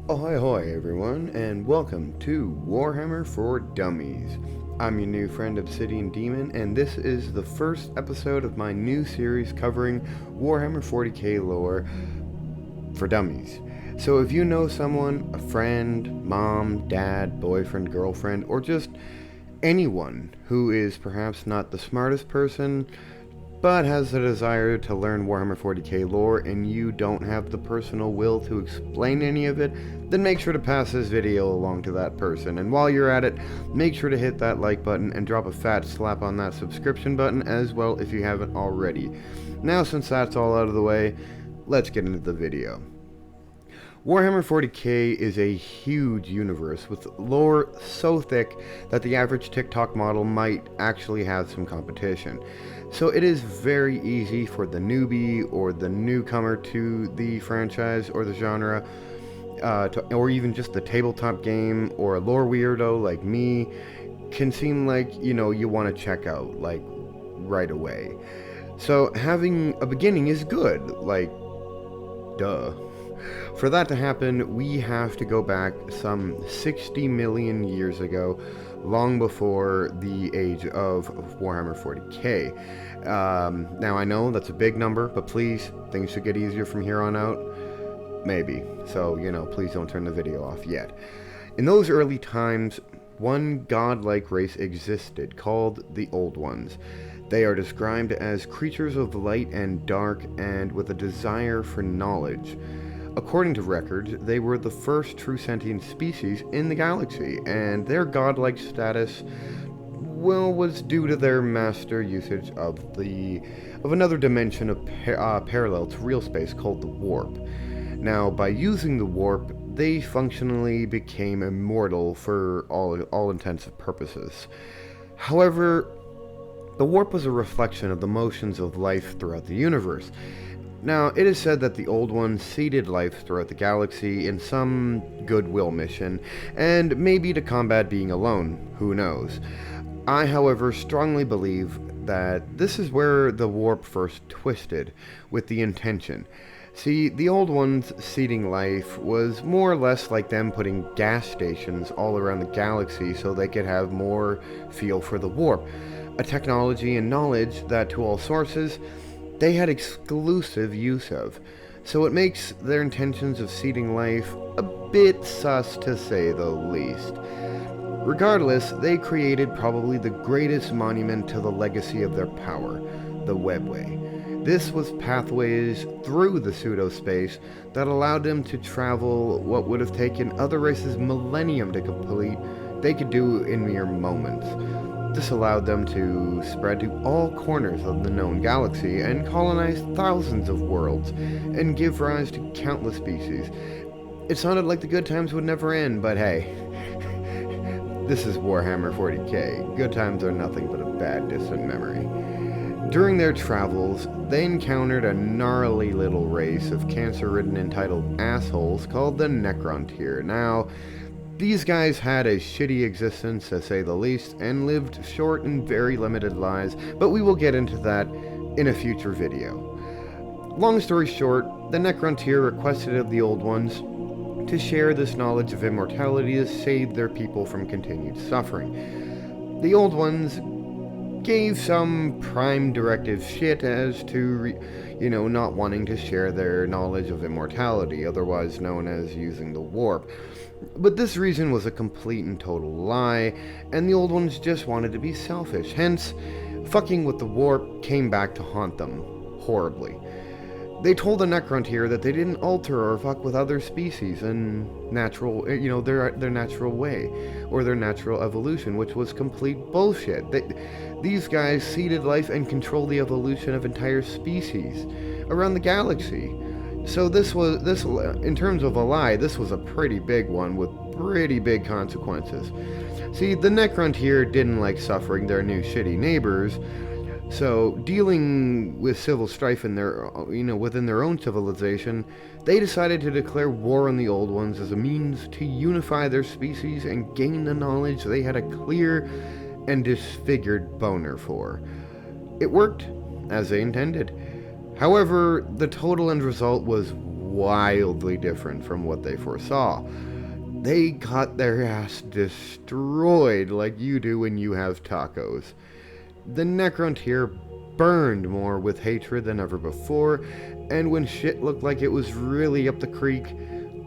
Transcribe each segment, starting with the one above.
Ahoy hoy everyone, and welcome to Warhammer for Dummies. I'm your new friend Obsidian Demon, and this is the first episode of my new series covering Warhammer 40k lore for Dummies. So if you know someone, a friend, mom, dad, boyfriend, girlfriend, or just anyone who is perhaps not the smartest person, but has a desire to learn Warhammer 40k lore and you don't have the personal will to explain any of it, then make sure to pass this video along to that person. And while you're at it, make sure to hit that like button and drop a fat slap on that subscription button as well if you haven't already. Now, since that's all out of the way, let's get into the video. Warhammer 40k is a huge universe with lore so thick that the average TikTok model might actually have some competition. So it is very easy for the newbie or the newcomer to the franchise or the genre, or even just the tabletop game, or a lore weirdo like me, can seem like, you want to check out, like, right away. So having a beginning is good, like, duh. For that to happen, we have to go back some 60 million years ago, long before the age of Warhammer 40k. Now I know that's a big number, but please, things should get easier from here on out. Maybe. So, please don't turn the video off yet. In those early times, one godlike race existed called the Old Ones. They are described as creatures of light and dark and with a desire for knowledge. According to records, they were the first true sentient species in the galaxy, and their godlike status, well, was due to their master usage of another dimension of parallel to real space called the warp. Now, by using the warp, they functionally became immortal for all intents and purposes. However, the warp was a reflection of the motions of life throughout the universe. Now, it is said that the Old Ones seeded life throughout the galaxy in some goodwill mission, and maybe to combat being alone, who knows. I, however, strongly believe that this is where the warp first twisted, with the intention. See, the Old Ones seeding life was more or less like them putting gas stations all around the galaxy so they could have more feel for the warp, a technology and knowledge that, to all sources, they had exclusive use of, so it makes their intentions of seeding life a bit sus, to say the least. Regardless, they created probably the greatest monument to the legacy of their power, the Webway. This was pathways through the pseudo-space that allowed them to travel what would have taken other races millennium to complete, they could do in mere moments. This allowed them to spread to all corners of the known galaxy and colonize thousands of worlds and give rise to countless species. It sounded like the good times would never end, but hey, this is Warhammer 40k. Good times are nothing but a bad distant memory. During their travels, they encountered a gnarly little race of cancer-ridden entitled assholes called the Necrontyr. Now, these guys had a shitty existence, to say the least, and lived short and very limited lives, but we will get into that in a future video. Long story short, the Necrontyr requested of the Old Ones to share this knowledge of immortality to save their people from continued suffering. The Old Ones gave some prime directive shit as to, not wanting to share their knowledge of immortality, otherwise known as using the warp. But this reason was a complete and total lie, and the Old Ones just wanted to be selfish. Hence, fucking with the warp came back to haunt them horribly. They told the Necrontyr that they didn't alter or fuck with other species in natural, their natural way, or their natural evolution, which was complete bullshit. These guys seeded life and controlled the evolution of entire species around the galaxy. So this, in terms of a lie, this was a pretty big one with pretty big consequences. See, the Necrontyr didn't like suffering their new shitty neighbors, so dealing with civil strife in within their own civilization, they decided to declare war on the Old Ones as a means to unify their species and gain the knowledge they had a clear and disfigured boner for. It worked, as they intended. However, the total end result was wildly different from what they foresaw. They got their ass destroyed like you do when you have tacos. The Necrontyr burned more with hatred than ever before, and when shit looked like it was really up the creek,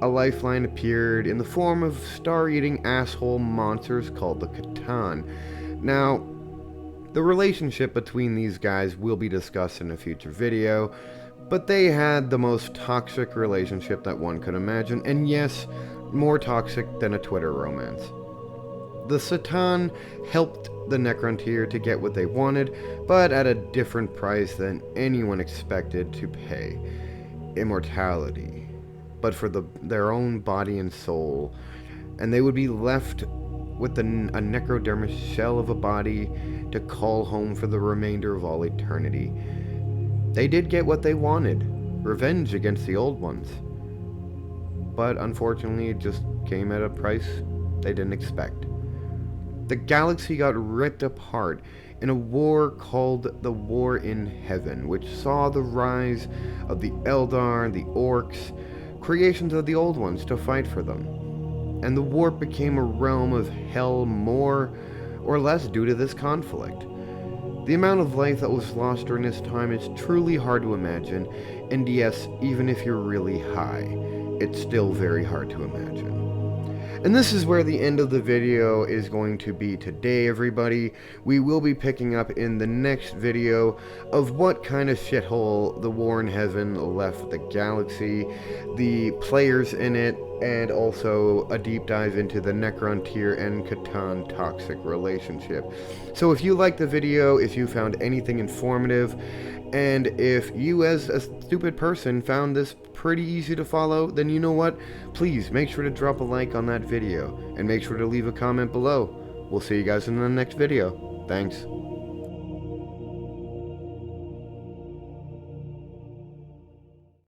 a lifeline appeared in the form of star-eating asshole monsters called the Catan. Now, the relationship between these guys will be discussed in a future video, but they had the most toxic relationship that one could imagine, and yes, more toxic than a Twitter romance. The Satan helped the Necrontyr to get what they wanted, but at a different price than anyone expected to pay. Immortality. But for their own body and soul, and they would be left with a necrodermis shell of a body to call home for the remainder of all eternity. They did get what they wanted, revenge against the old ones. But unfortunately, it just came at a price they didn't expect. The galaxy got ripped apart in a war called the War in Heaven, which saw the rise of the Eldar, the Orcs, creations of the Old Ones to fight for them. And the warp became a realm of hell more or less due to this conflict. The amount of life that was lost during this time is truly hard to imagine, and yes, even if you're really high, it's still very hard to imagine. And this is where the end of the video is going to be today, everybody. We will be picking up in the next video of what kind of shithole the War in Heaven left the galaxy, the players in it, and also a deep dive into the Necrontyr and Catan toxic relationship. So if you liked the video, if you found anything informative, and if you as a stupid person found this pretty easy to follow, then you know what? Please make sure to drop a like on that video, and make sure to leave a comment below. We'll see you guys in the next video. Thanks.